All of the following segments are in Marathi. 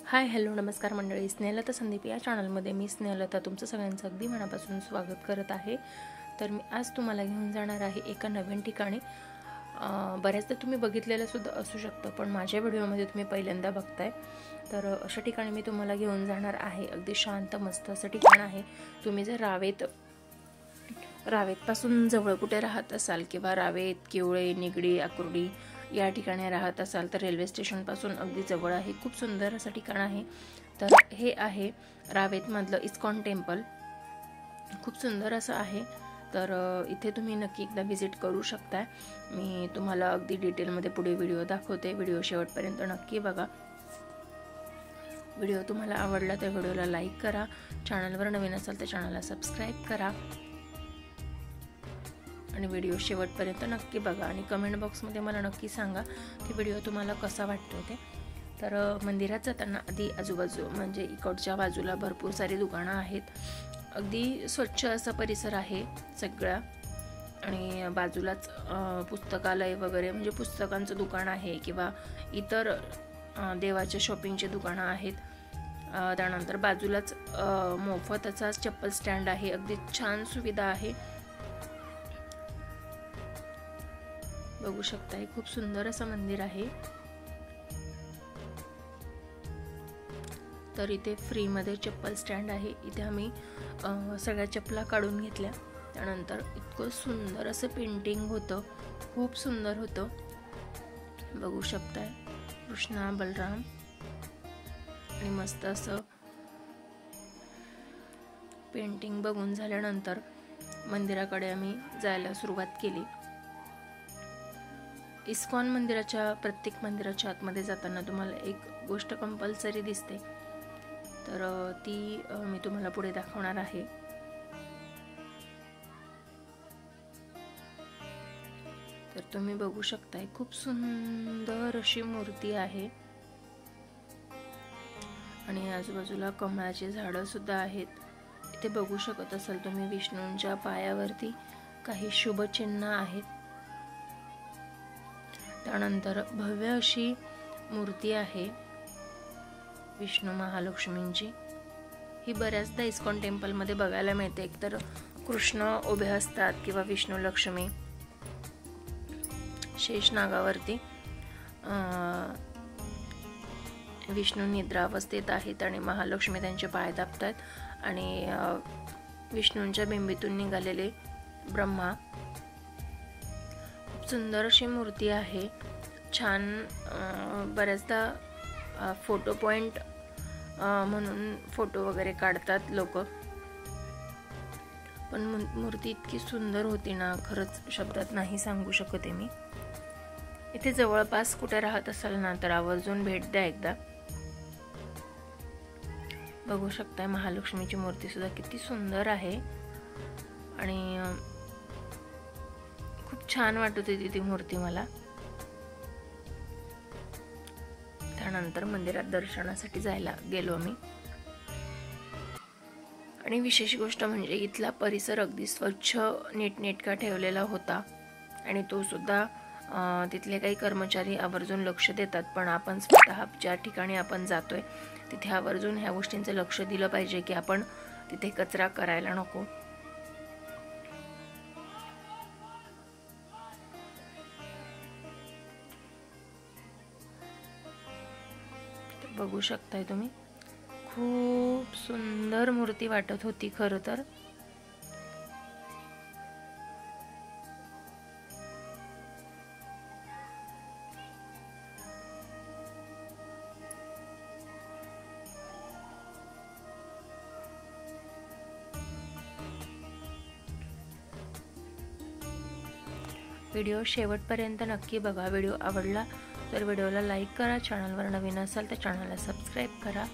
हाय हॅलो नमस्कार मंडळी, स्नेहलता संदीप या चॅनलमध्ये मी स्नेहलता तुमचं सगळ्यांचं अगदी मनापासून स्वागत करत आहे। तर मी आज तुम्हाला घेऊन जाणार आहे एका नवीन ठिकाणी। बऱ्याचदा तुम्ही बघितलेलं सुद्धा असू शकतं, पण माझ्या व्हिडिओमध्ये तुम्ही पहिल्यांदा बघताय। तर अशा ठिकाणी मी तुम्हाला घेऊन जाणार आहे। अगदी शांत मस्त असं ठिकाण आहे। तुम्ही जर रावेतपासून जवळ कुठे राहत असाल किंवा रावेत, किवळे, निगडी, आकुर्डी या ठिकाणी राहत असाल तर रेल्वे स्टेशन पासून अगदी जवळ आहे। खूप सुंदर असं ठिकाण आहे। तर हे आहे रावेत मधलं इस्कॉन टेम्पल। खूप सुंदर असं आहे। तर इथे तुम्ही नक्की एकदा विजिट करू शकता। मी तुम्हाला अगदी डिटेल मध्ये पुढे व्हिडिओ दाखवते। व्हिडिओ शेवटपर्यंत नक्की बघा। व्हिडिओ तुम्हाला आवडला तर व्हिडिओला लाईक करा। चॅनलवर नवीन असाल तर चॅनलला सबस्क्राइब करा आणि व्हिडिओ शेवटपर्यंत नक्की बघा आणि कमेंट बॉक्समध्ये मला नक्की सांगा की व्हिडिओ तुम्हाला कसा वाटतोय ते। तर मंदिरात जाताना आधी आजूबाजू म्हणजे इकडच्या बाजूला भरपूर सारी दुकानं आहेत। अगदी स्वच्छ असा परिसर आहे सगळा आणि बाजूलाच पुस्तकालय वगैरे म्हणजे पुस्तकांचं दुकान आहे किंवा इतर देवाच्या शॉपिंगचे दुकानं आहेत। त्यानंतर बाजूलाच मोफतचा चप्पल स्टँड आहे। अगदी छान सुविधा आहे, बघू शकताय। खूप सुंदर असं मंदिर आहे। तर इथे फ्री मध्ये चप्पल स्टँड आहे। इथे आम्ही सगळ्या चप्पला काढून घेतल्या। त्यानंतर इतकं सुंदर असं पेंटिंग होतं, खूप सुंदर होतं, बघू शकताय। कृष्णा बलराम आणि मस्त असं पेंटिंग बघून झाल्यानंतर मंदिराकडे आम्ही जायला सुरुवात केली। इस्कॉन मंदिराच्या प्रत्येक मंदिराच्या आतमध्ये जाताना तुम्हाला एक गोष्ट कंपल्सरी दिसते, तर ती मी तुम्हाला पुढे दाखवणार आहे। तर तुम्ही बघू शकताय खूप सुंदर अशी मूर्ती आहे आणि आजूबाजूला कमळाची झाडं सुद्धा आहेत। इथे बघू शकत असाल तुम्ही विष्णूंच्या पायावरती काही शुभ चिन्ह आहेत। त्यानंतर भव्य अशी मूर्ती आहे विष्णू महालक्ष्मींची। ही बऱ्याचदा इस्कॉन टेम्पल मध्ये बघायला मिळते। एकतर कृष्ण उभे असतात किंवा विष्णू लक्ष्मी शेष नागावरती, विष्णू निद्रावस्थेत आहेत आणि महालक्ष्मी त्यांचे पाय दाबतात आणि विष्णूंच्या बिंबीतून निघालेले ब्रह्मा। सुंदर अशी मूर्ती आहे, छान। बऱ्याचदा फोटो पॉइंट म्हणून फोटो वगैरे काढतात लोक, पण मूर्ती इतकी सुंदर होती ना, खरंच शब्दात नाही सांगू शकत आहे मी। इथे जवळपास कुठे राहत असाल ना तर आवर्जून भेट द्या एकदा। बघू शकताय महालक्ष्मीची मूर्ती सुद्धा किती सुंदर आहे आणि खूप छान वाटत होती ती मूर्ती मला। त्यानंतर मंदिरात दर्शनासाठी जायला गेलो आम्ही आणि विशेष गोष्ट म्हणजे इथला परिसर अगदी स्वच्छ नीटनेटका ठेवलेला होता आणि तो सुद्धा तिथले काही कर्मचारी आवर्जून लक्ष देतात। पण आपण स्वतः ज्या ठिकाणी आपण जातोय तिथे आवर्जून ह्या गोष्टींचं लक्ष दिलं पाहिजे की आपण तिथे कचरा करायला नको। बघू शकताय तुम्ही, खूप सुंदर मूर्ती वाटत होती खरं तर। व्हिडिओ शेवटपर्यंत नक्की बघा। व्हिडिओ आवडला तर व्हिडिओला लाईक करा। चॅनलवर नवीन असाल तर चॅनलला सबस्क्राइब करा।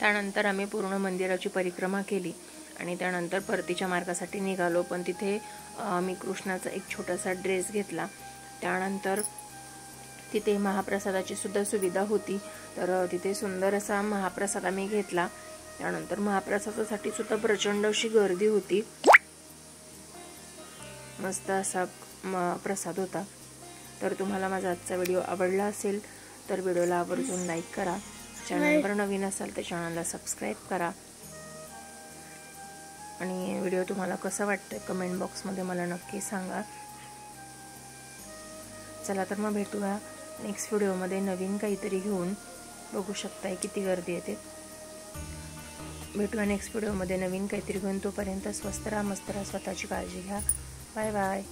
त्यानंतर आम्ही पूर्ण मंदिराची परिक्रमा केली आणि त्यानंतर परतीच्या मार्गासाठी निघालो. पण तिथे मी कृष्णाचा एक छोटासा ड्रेस घेतला. त्यानंतर तिथे महाप्रसादाची सुद्धा सुविधा होती, तर तिथे सुंदर असा महाप्रसाद आम्ही घेतला. त्यानंतर महाप्रसादासाठी सुद्धा प्रचंड अशी गर्दी होती. मस्त असा प्रसाद होता. तर तुम्हाला माझा आजचा व्हिडिओ आवडला असेल तर व्हिडिओला आवर्जून लाईक करा. चॅनलवर नवीन असाल तर चॅनलला सबस्क्राईब करा आणि व्हिडिओ तुम्हाला कसा वाटतोय कमेंट बॉक्समध्ये मला नक्की सांगा. चला तर मग भेटूया नेक्स्ट व्हिडिओमध्ये नवीन काहीतरी घेऊन. बघू शकताय किती गर्दी येते. भेटूया नेक्स्ट व्हिडिओमध्ये नवीन काहीतरी घेऊन. तोपर्यंत स्वस्त राहा, मस्त राहा, स्वतःची काळजी घ्या. Bye bye.